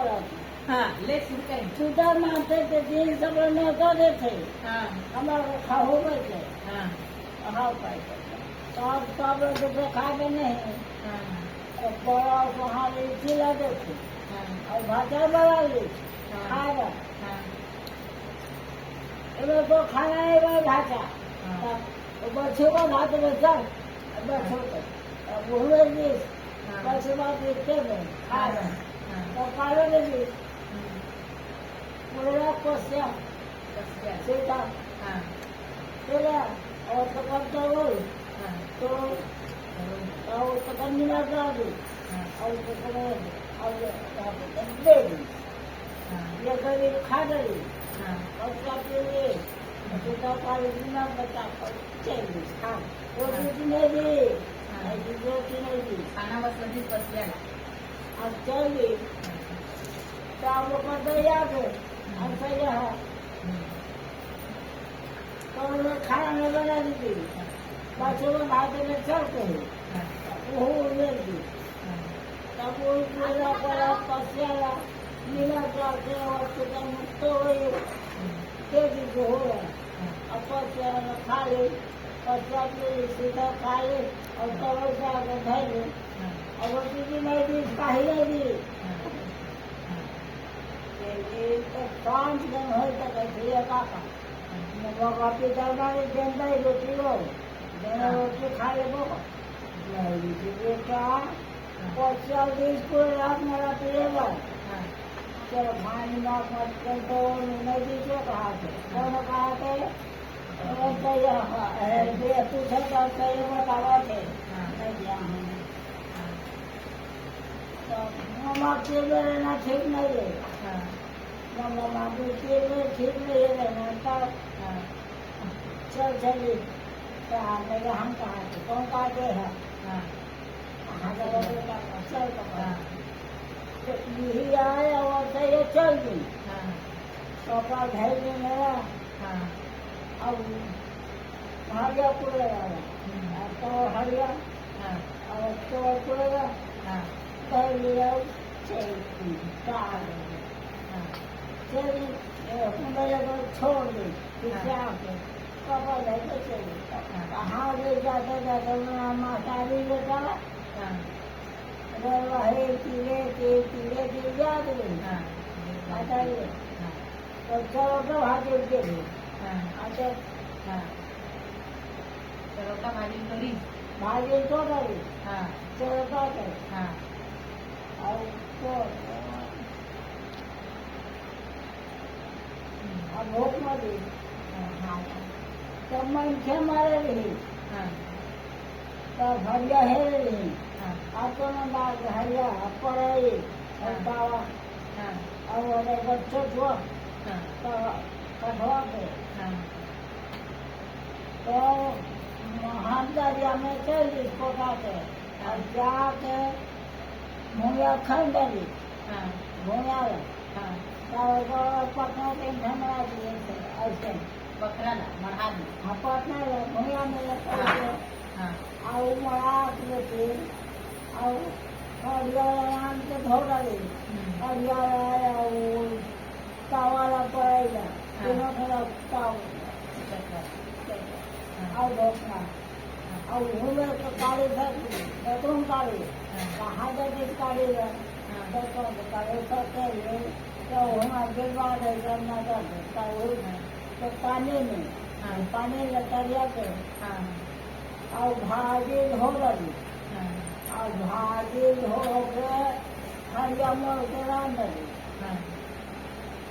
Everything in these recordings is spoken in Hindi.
बोला हाँ ले शुरू करें। सुधर मारते थे दिन सब न करे थे हाँ हमारे खाओ गए थे हाँ हाँ पाए सब लोग देखा के नहीं हाँ बड़ा सुहानी चिल्ला देते हाँ और भाषा बड़ा ली खाएगा हाँ एवं तो खाना है वही भाषा हाँ बच्चों का भात में सब बच्चों को भूले जी बच्चे बात लिखते में खाना तो काले में भी पूरा कोशिया सीधा तेरा और तो कब तो वो तो और तो कब मिला था अभी और तो करे और दे दी ये कभी खा गई और क्या पीए तो तो काले बिना बता चाहिए खा वो भी नहीं दी ऐसी जो नहीं दी खाना बस लगी बस अब चाहिए तो आप लोग को तो याद है हमसे यह है तो उन्होंने खाना नहीं बना दी थी बच्चों में भाते में चलते हैं वो ले दी तब वो पूरा पूरा पसियाला नीला करते और चिकन मुक्त हो गई तेजी से हो रहा है अब पसियाला खा ले पश्चात में सीधा खा ले और तब से आगे धर ले और वो चीज़ नहीं दी काही नहीं दी पांच दिन हो तक ऐसे काका बाबा पिता ने जनता ही रोटी लो देना रोटी खा ले बाबा नहीं बेटा 50 दिन पूरे रात मेरा पिएगा चलो भाई नाक मत कर दो नहीं दीजिए कहा थे कौन कहा थे पूछा था सही बतावा थे नहीं दिया हमने तो आपके रहना ठीक नहीं है मामा के ठीक नहीं रहना तब चल चलिए कहा मेरे हम कहा थे कौन कहते हैं चल पकड़ा यही आया और से ये चल गई कपड़ा धैल में मेरा अब हरिया पुड़ेगा तो हरिया और तो पुड़ेगा कर लिया मेरे को छोड़ दी पीछे आके कपड़ा लेके चली कहाँ ले जाते जाते मेरा मातारी बेटा वही कीड़े की याद नहीं बताइए तो चलो तो हाजिर के लिए अच्छा चलो का भाजी थोड़ी भाजी तो करी हाँ चलो तो करे हाँ और तो अब भूख मत तब मन मारे रही हाँ तब हरिया है रही हाँ अब तो मैं बात हरिया पड़े और बाबा हाँ और बच्चों को हाँ तो कठवा के हाँ तो महादरिया में चली कोटा के और जाके भूया खंडली हाँ भूया हाँ तो पटना के धमरा दिए थे ऐसे बकरा ना मढ़ा दी हाँ पटना भूया में लगता है हाँ और मरा के और हरियाणा के धोड़ी हरियाणा वो तावाला पड़ेगा तीनों तरफ ताव और धोखा और घूमे तो काली फैक्ट्री बेडरूम काली कहाँ जाके काली है तो काली फैक्ट्री तो वहाँ गिरवा दे करना चाहते तो पानी में पानी लटरिया के और भाजी धो रही और भाजी धो के हरिया मोड़ के रान रही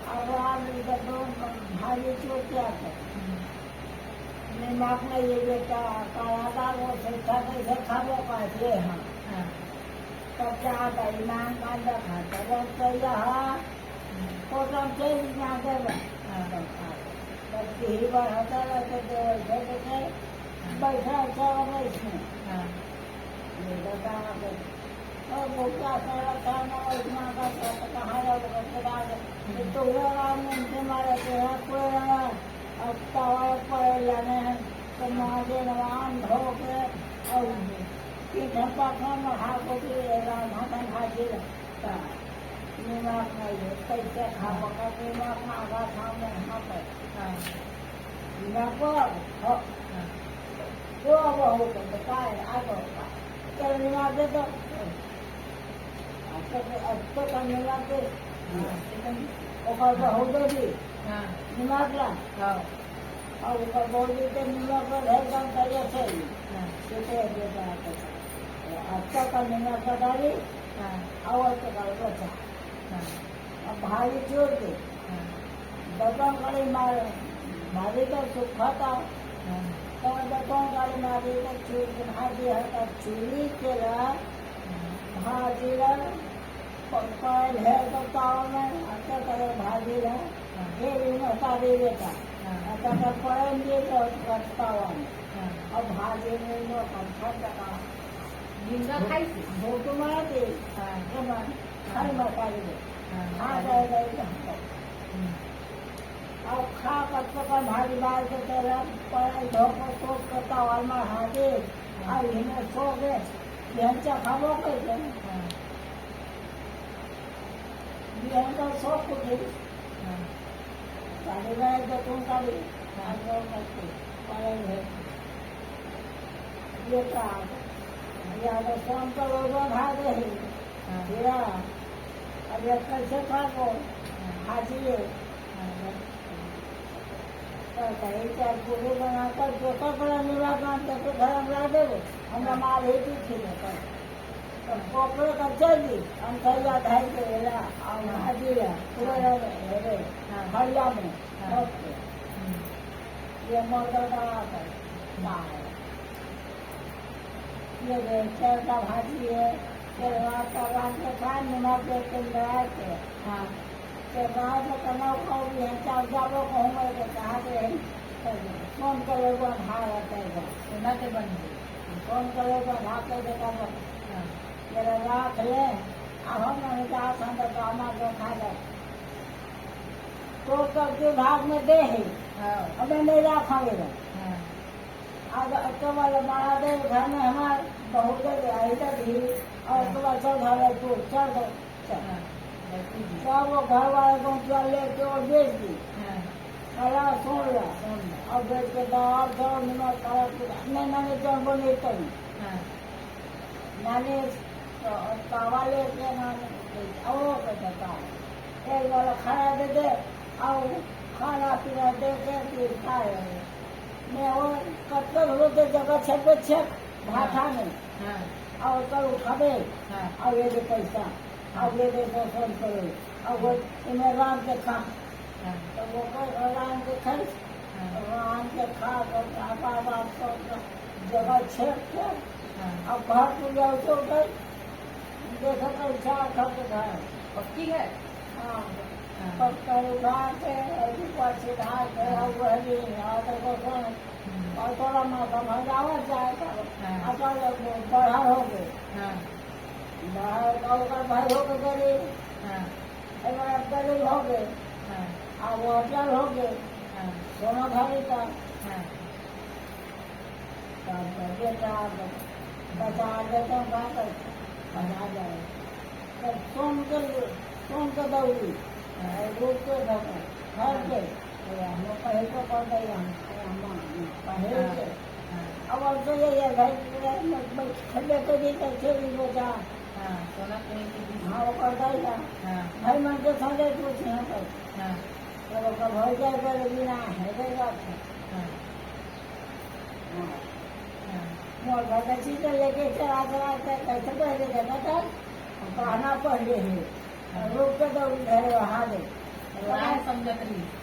और रान भाजी चोटिया के नमक में ये बेटा काला दाग वो शिक्षा कैसे खाबो पाते हैं तब क्या आता ईमान का देखा तब तो यहाँ कोटम से ना देगा तब ही बढ़ाता रहते थे वैसे बैठा चल इसमें ये बता और वो क्या सारा खाना इतना का कहाँ जाओगे तो वो राम ने मारे थे कोई अब तवा पर जाने तो मागे नवान धो के और कि ढप्पा खाना हाथ को राम हाथन हाथी लगता निवाक नाही पैसे खावं का निवाक मागा थांबे हा काय हा निवाक हो हा तो भाऊ पण काय आलो का तर निवाक देतो आता का निवाक दे ओकर भाऊ दे हा निवाकला हो और ओकर भाऊ दे निवाक है काम करे छै हा ते देता आता का निवाक डाली हा आवाज का बचा हा अब भारी जोड़ दे हा दबंग गाड़ी मार भारी का सुखाता हा तो दबंग गाड़ी मारी का चूर भाजी है का चूरी केला भाजीला पकड़ है तो ताव में आता करे भाजी है ये भी मसा दे देता आता का पड़ेंगे तो रस्तावा में अब भाजी में नो कंठा का झिंगा खायची भूख मारते हा खाई मसा दे हा खा जाएगा अब खा कर भारी बार के तेरा पढ़ाई धोको तो करता वाल में हाथे और इन्हें सो गए यांच्या खाबो कैसे यांचा सो कुठे गाडी गाडी तो काढी आजो करते पढ़ाई है ये का या तो शाम को लोग भाग रहे तेरा अब ये कैसे खाओ हाजिए कहीं चार पूरे बनाकर जोता बड़ा निवास करके घर में ला देवे हमरा माल है भी थी तो कोपरे का चली हम सैया ढाई के वेला और हाजिया पूरे रहे हरिया में ये मर्दर बना कर ये बेचर का भाजी है फिर वहाँ का रान के खाए नमक दे के लगा के हा के बाद में तनाव खाओ भी है चार जाबो कहूँगा तो कहाँ से कौन करेगा भाड़ा करेगा कोणाचे बनले कौन करेगा भाग देगा हा मेरा राख ले अब हम मैंने कहा था तो गामा को खा जाए तो सबके भाग में दे है हा हमें नहीं रखेगा हा अब तो वाले बड़ा दे घर में हमारे बहुत आई थी और तो चल घर तो चल दो हा सब वो घर वाले को चल लेके और बेच दी हा खड़ा सुन ला और बेच के दाल चावल नमक खाया पीला नहीं मैंने जब बोले कहीं हा मैंने कावा लेके नाने और कहता एक वाला खाना दे दे और खाना पीना दे के फिर खाए मैं वो कत्तर होते जगह छपे छप भाषा में हा और कल उठावे हा और ये दे पैसा और ये दे फोन करो और वो इन्हें राम के खा हा तो वो राम के खर्च राम के खा कर आपा बाप को जगह छेप के हा अब घर को जाओ तो गए देखो पैसा खर्च था पक्की है हाँ हा पत्थर उठा के ऊपर से ढाल के और वह भी और तो और थोड़ा माथा भजावा जाएगा अगर बढ़ा हो गए हा बाहर भाई हो गए गरीब हा एक गरीब हो गए हा और वो अचल हो गए हा सोना धारी का हा बेटा बचा देता हूँ कहाँ पर बचा जाए तब सोम के दौड़ी रूप के घर के हम पहले को कर दे पहले के अब ऐसे ये घर खड़े के भी कैसे भी बचा हा सोना कोणी किती हाँ वो कर देगा हा भाई मन के संगे कुछ यहाँ पर हा तो वो कब हो जाए पर बिना है देगा हा हा मोर घर चीज लेके चला कैसे पहले देना था कहना पहले है रूप के दौड़ी घर वहाँ दे काय समजत नाही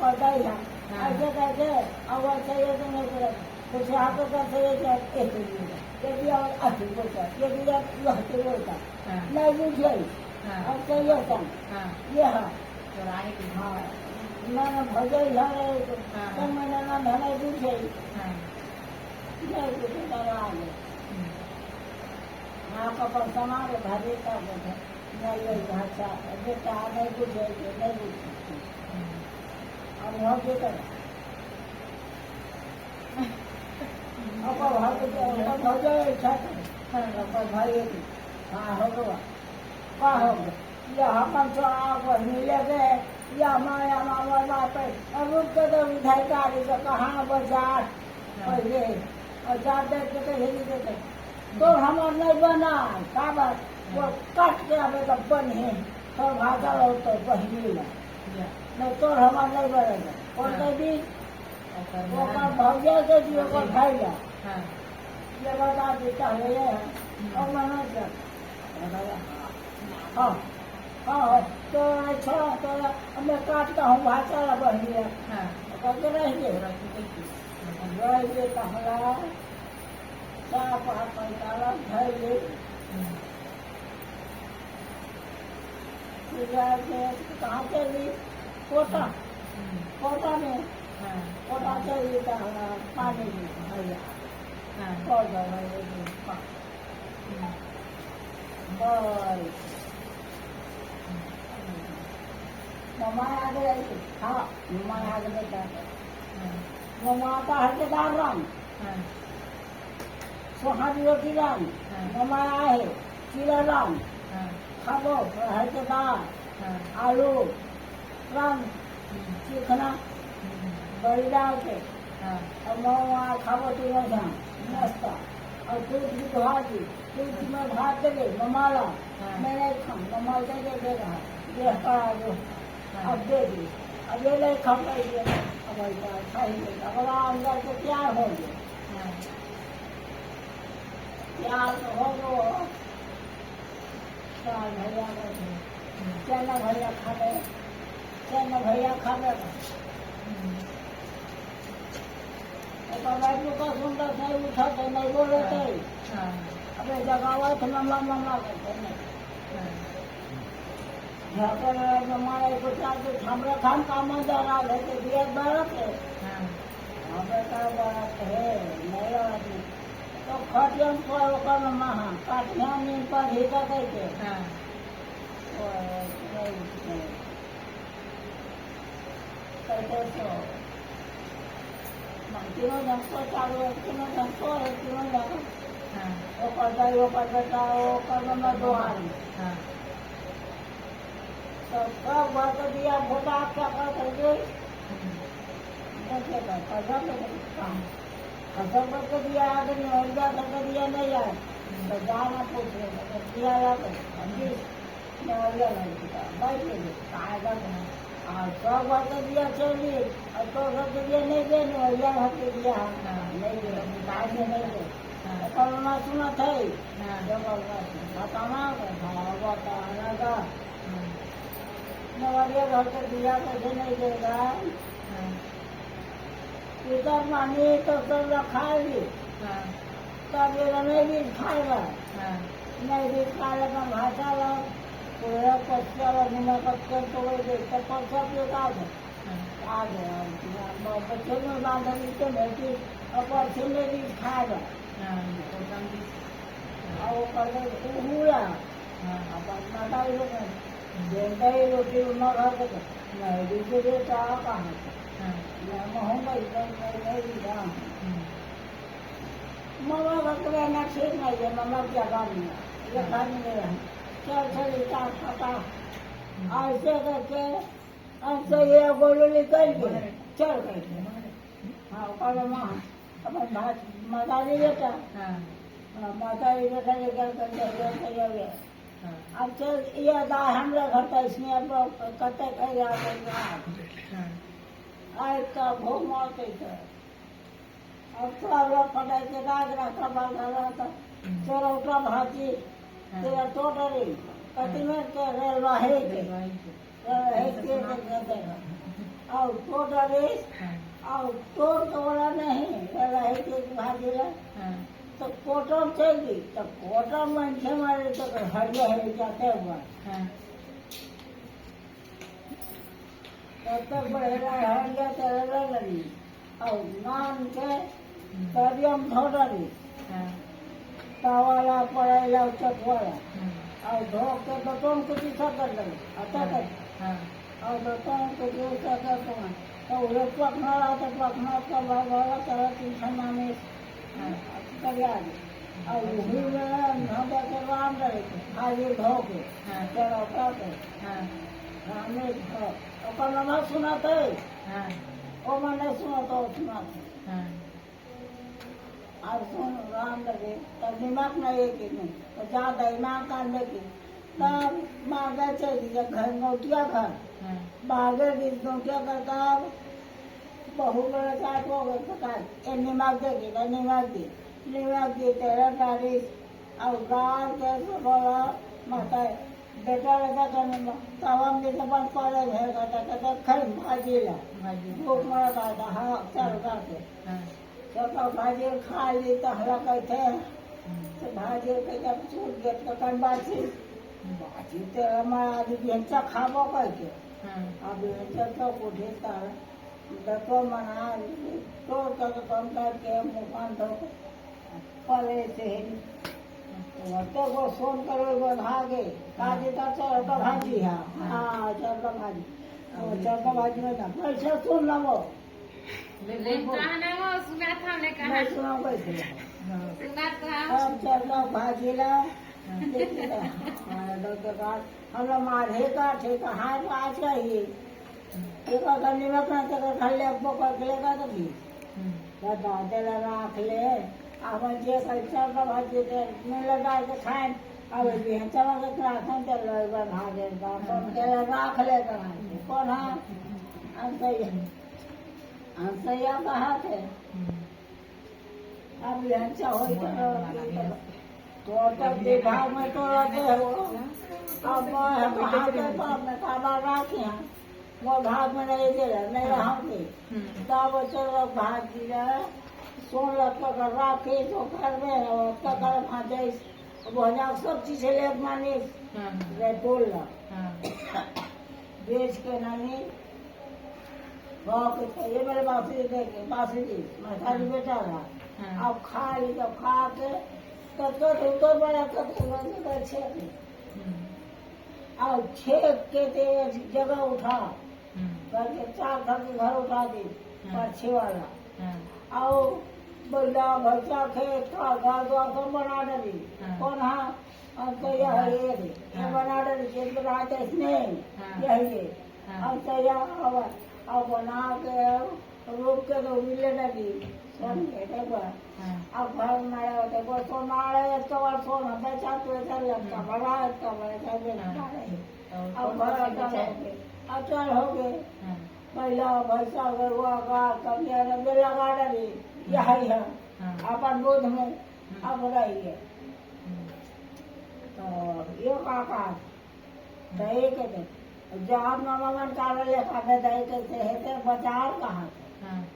पता ही है ऐसे करके अब ऐसे ये तो नहीं करे कुछ यहाँ पे कैसे ये क्या ये भी और अच्छी बोलता ये भी लहते बोलता हा नहीं बुझ गई हा और तो ये था हा ये है तर आहे की हाँ मैंने भजन झाले हाँ। तो मैंने ना धने बुझ गई हा नहीं बुझे डरा गए हाँ कपड़ समारे भाजी का बोले नहीं यही भाषा बेटा नहीं बुझेगी नहीं बुझ और वहाँ के कर अपन भाई हो जाए इच्छा अपन भाई हाँ हो गया का हो गया यहाँ पंचोड़ा बहनी ले गए या माया मामा बाप अब रुक के तो उधाई गाड़ी से कहाँ बाजार पहले और जाते के तो हिली देते तो हमार नहीं बना का बात वो काट के आवे तो बने तो भागा लो तो बहनी ला नहीं तो हमार नहीं बनेगा और कभी वो का भौजा के दियो को भाई ला ये बता देता है ये और मना कर हाँ हाँ तो अच्छा तो मैं काटता हूँ भाषा ला बहनी ला करके रहेंगे रहेंगे कहाँ साफ पैताला धैर्य कहाँ चली कोटा कोटा में कोटा चली पानी में भैया मम्मा आ गए हाँ मम्मा आ गए बेटा मम्मा आता है के दाराम सोहारी रोटी राम मम्मा आए चीरा राम खाबो है के दाल आलू राम चिकना बड़ी डाल के और मम्मा खाबो तीनों जान नाश्ता और दूध की भाजी दूध में भात दे मम्मा ला मैंने खा मम्मा दे रहा ये करा दो अब दे दी अब ये ले खा पाइए अब ऐसा खाइए अब अंदर से क्या हो गया प्यार तो हो गो भैया चना भैया खा ले चना भैया खा ले बैठू का सुंदर नहीं उठा थे नहीं बोले थे अबे जगावा थे मम्मा मम्मा करते नहीं यहाँ पर हमारे कुछ हमरा खान का मजा रहा है तो दिया बारत है हमें का बात है नहीं रहा तो खटियम पर ओकर महा काटिया नींद पर ही का कहते कहते तो तीनों जन को चालू है तीनों जन को है तीनों जन ओकर जाई ओकर बेटा ओकर नंबर दोहारी तो सब बात दिया भोटा क्या करते कैसे करता काम फसल करके दिया आदमी और जा करके दिया नहीं आए तो जाना पूछ रहे दिया जाता नवरिया नहीं दिया बैठे आएगा और सब बात दिया चली और तो सब दिया नहीं दे नवरिया होते दिया नहीं दे निकाल नहीं दे करुणा सुना थे बताना बताना नवरिया घर के दिया कैसे नहीं देगा इधर मानी तो सब खाएगी तब ये नहीं भी खाएगा नहीं भी खाएगा भाषा ला पूरा कच्चा नमक तो वही देखते पर सब लोग आ गया बच्चे में बांधने तो नहीं और बच्चे में भी खाएगा और वो कर हुआ अपन माता देता ही रोटी उन्ना खा के नहीं दूसरे चाह कहाँ महंगाई नहीं मम्मा का रहना ठीक नहीं है मम्मा क्या काम नहीं ये खाने में रहा चल चल इतना खाता ऐसे करके ऐसे ये गोलू निकल गए चल गए हाँ कल माँ अपन भात माता जी बेटा माता जी बेटा लेकर करके अब चल ये दाल हमरा घर का इसमें अब कते कह आए का भोग मारते थे अब तो पटाई के राग रखा बाल रहा था तेरा उठा भाजी तेरा टोटली कति में के रेलवा है के और टोटली और तोड़ तो वाला नहीं रेलवा है के भाजी रहा तो कोटम चली तो कोटम में मारे तो हरिया है जाते हुआ तब तक बढ़ेगा हरिया तेरा लगी और नान के तरियम धोडरी तावाला पड़ेगा चकवाला और धो के दोतों को पीछा कर लगे आता तक और दोतों को जो कर तो उधर पकना रहा तो पकना का भाग वाला तरह पीछा नामे करिया और वही में हम के राम रहे भाई धो के हाँ तेरा के हाँ रामे धो ओकर नाम सुनाते हाँ ओ मैंने सुना तो सुनाते हाँ और सुन राम लगे तब दिमाग नहीं है कि नहीं तो ज्यादा दिमाग कान लगे तब मांगा चली जब घर नौटिया घर हाँ बागे की नौटिया करता बहु बड़ा चाट हो गए पता ये निमक देगी ना निमक दी तेरा गाड़ी और गाल कैसे बोला माता बेटा बेटा करने में तब हम जैसे बंद पड़े घर करता खाई भाजी ला भाजी भूख मरा था हाँ चल करके हाँ तो भाजी खा ली तो हला कहते तो भाजी के जब छूट गए तो कन बाजी बाजी तेरा हमारा आदमी बेंचा खाबो करके हाँ अब बेंचा तो उठे तार देखो मना तो कम करके मुकान धो पले से तो वो सोन करो वो भागे काजी का चल तो भाजी हाँ चल तो भाजी वो चल तो भाजी में ना पैसा सुन लो वो जाना वो सुना था हमने कहा मैं सुनाऊँ कैसे सुना था अब चल तो भाजी ला देखिए डॉक्टर हम लोग मारे का ठीक हाँ तो आज चाहिए एक अगर निमक ना तो घर ले पकड़ के लेगा तो भी दादा तेरा राख ले अब जे कैसा का भाजी दे में लगा के खाएं अब भी चला के राखें तो लोग भागे का कौन तेरा राख ले कर कौन है अंतैया कहा थे अब यहाँ चाहो तो तब विभाग में तो रहते हो अब वहाँ के तो अपने काबा राखे हैं वो भाग में नहीं दे रहा नहीं रहोगे तब चलो भाग दिया सोन लगता कर राखे तो घर में उसका घर भाजे वो सब चीज ले मानी वे बोल रहा बेच के नानी ये मेरे बासी देखे बासी जी मैं सारी बेटा रहा अब खा ली तो खा के तब तो बड़ा तो छेक अब छेक के जगह उठा करके 4 घर के घर उठा दी पाछे वाला और बैला भैसा खेत का घर द्वार सब बना डाली कौन हाँ तो यह ये बना डाली खेत बना दे इसमें यही अब तो यह अब बना के रोक के तो मिले डाली सोन के अब घर बनाया होता वो सोनाड़े इसका बार सोना बेचा तो ऐसा लगता बड़ा इसका बड़ा अब घर अचल हो गए पहला भैसा गरुआ का कबिया ने लगा डाली यही है अपन बोध में अब रही है तो ये काका दही के दे जहाँ नमन काले लेखा में दही कैसे है थे बाजार कहाँ थे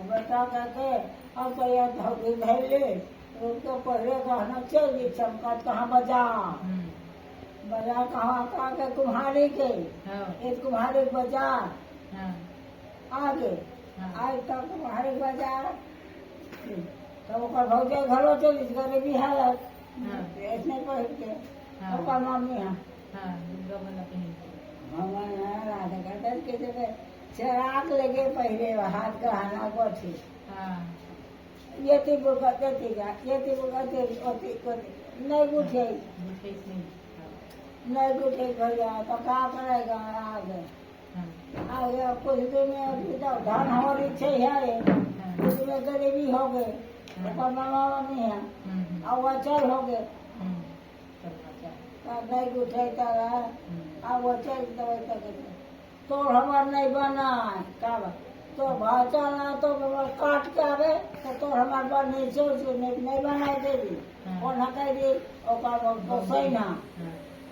बेटा कहते अब तो यह धोगी धैले उनको पहले कहना चाहिए चमका कहाँ बाजार कहाँ कहाँ के कुम्हारी के एक कुम्हारी बाजार आगे आज तक कुम्हारी बाजार तो भौजा घरों चली गरीबी हालत ऐसे पहन के ओकर मम्मी है राधा कहते के जगह चिराग लगे पहले हाथ का हाना को थी ये थी बुका नहीं गुठे नहीं गुठे भैया तो क्या करेगा आगे कुछ दिन में धन हमारी इच्छा है कुछ में गरीबी हो गए तो मामा मम्मी है और अचल हो गए नहीं गुठे अब अचल तो हमार नहीं बना का तो भाषा ना तो काट के आवे तो हमार बन नहीं सोच नहीं बनाए देवी और ना कह दी और गोसाई ना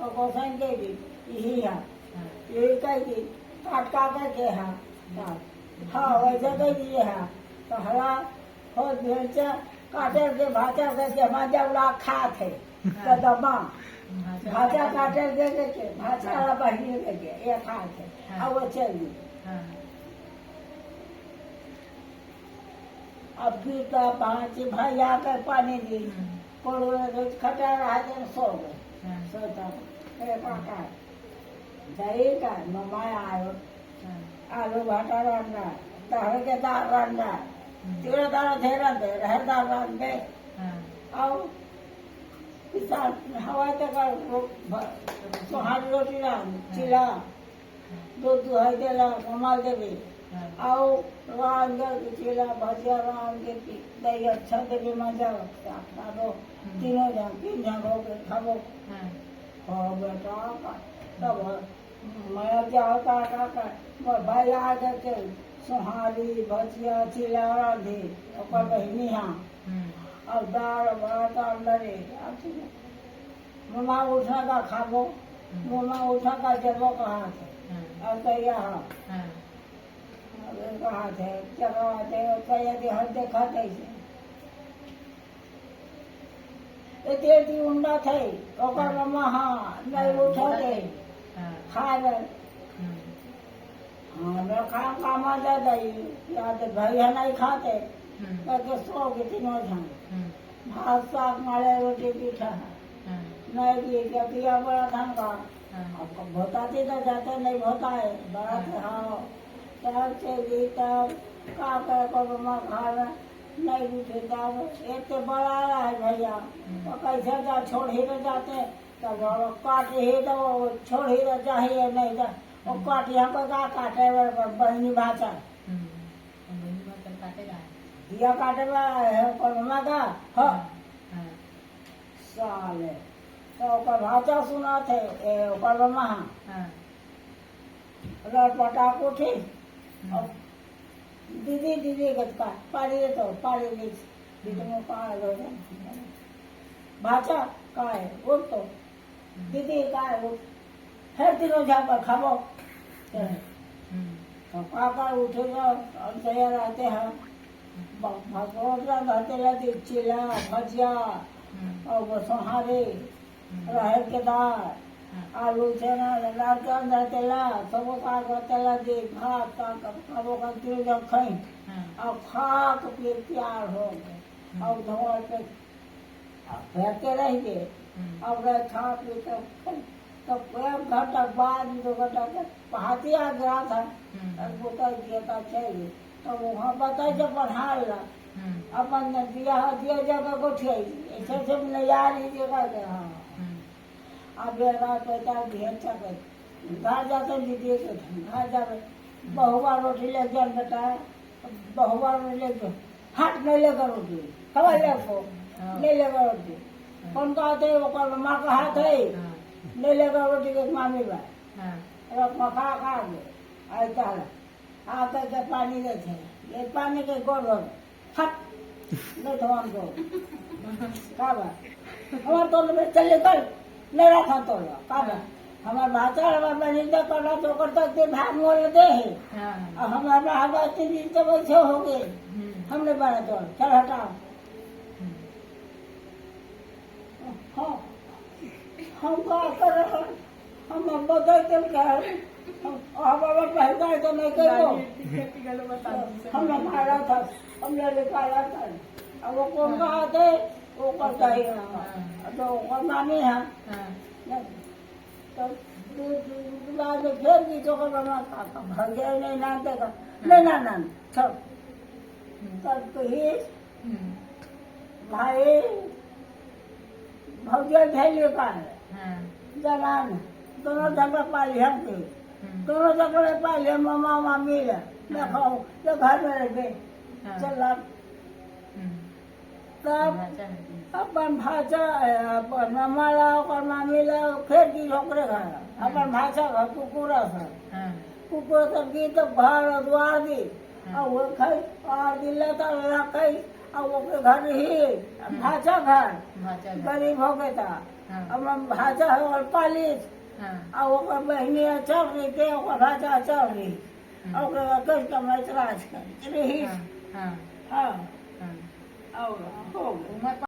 और गोसाई कह दी यही है यही कह दी काट का के हाँ वैसे कह दिए है तो हला हो भेजा काटे के भाषा करके हमारे जब लाख खा थे तो दबा भाषा काटे दे के भाषा वाला बहनी के ये खा थे अब वो चल दी अब भी तो 5 भाई आकर पानी दी कोई खटा रहा तो सो गए सोता दही का मम्मा आयो आलू भाटा रंगा दाल के दाल रंगा तीन दाल थे रंगे रह दाल रंगे और किसान हवा तक सोहारी रोटी ला चिला दूध दुहाई देला कमाल देवी आओ रान के चिला भजिया रान के दही अच्छा देवी मजा खा दो तीनों जन 3 जन हो के खाओ और बेटा तब मैं जाता का भाई आ के सोहारी भजिया चिला रांधे और बहनी हाँ और दाल भात और लड़े मुमा उठा का खाबो मुमा उठा का जबो कहाँ थे और तो यहाँ कहाँ थे जगह थे कहीं हर देखा थे इतनी उंडा थे ओकर मम्मा हाँ नहीं उठा थे खा गए हाँ मैं काम आ जाता याद भैया नहीं खाते करके सो गए तीनों जन भात साग मारे रोटी पीठा नहीं दिए क्या पिया बड़ा धान का आपको भोताती तो जाते नहीं भोता है बड़ा हाँ तब चली तब का कर को मम्मा खाना नहीं उठे तब एक तो बड़ा आया है भैया तो कैसे जा छोड़ ही तो जाते तब काट ही तो छोड़ ही तो चाहिए नहीं जा वो काट यहाँ को का काटे बहनी भाषा दिया काटे मम्मा का हाँ साले तो भाषा सुना थे मम्मा पटाख उठी और दीदी दीदी का पारी दे तो पारी दी दीदी में भाषा का है उठ तो दीदी का है उठ फिर तीनों जाकर खाबो तो काका उठेगा और तैयार रहते हैं भगवान रहते रहते चिला भजिया और वो सोहारे राहर के दाल आलू चना लाल के अंदर तेला सबो का तेला दे भात का सबो का तीन जब खाई और खा के फिर तैयार हो गए और धोल पे फेंकते रह गए और गए खा पी तब 1 घंटा बाद 2 घंटा तक हाथी आ गया था बोतल दिया था चाहिए तो वहाँ बताए जब बढ़ा ला अपन दिया दिया जगह को ऐसे से नया नहीं जगह हाँ अब रात बेटा घेर चके घर जाते दीदी के घर जाते बहुआ रोटी ले जान बेटा बहुआ रोटी ले जाओ हाथ नहीं लेकर रोटी खबर ले को नहीं लेकर रोटी कौन कहते वो माँ का हाथ है नहीं लेकर रोटी के मामी भाई रखा खा गए ऐसा आकर के पानी देते ये पानी के गोड़ हट नहीं तो हमको का हमारे तो में चले कर नहीं रखा तो का हमारे भाषा हमारे बनिंदा करना तो करता के भाग मोल दे है और हमारे भागा 3 दिन तो वैसे हो गए हमने बना तो चल हटाओ हाँ हम का कर हम बताते क्या हमारा पहला तो नहीं करो हमने मारा था हमने निकाला था अब वो कौन कहा थे वो करता ही तो वो मानी है तो बाद में फिर भी तो बना भर गया नहीं नान देगा नहीं नान सब तब ही भाई भौजिया झेलिए का है जलान दोनों जगह पाली हम के दोनों जगह पाली मामा मामी है मैं खाऊं तो घर में रह गए चल तब अपन भाषा अपन मामा ला और मामी ला फिर की छोकरे घर अपन भाषा घर कुकुरा था कुकुर तब की तो घर द्वार दी और वो खाई और दिल्ला था मेरा खाई और वो के घर ही भाषा घर गरीब हो गया था अब भाषा है और पालिश और वो बहनी चल रही थे और भाषा चल रही और कस का मैच राज कर रही हाँ और हो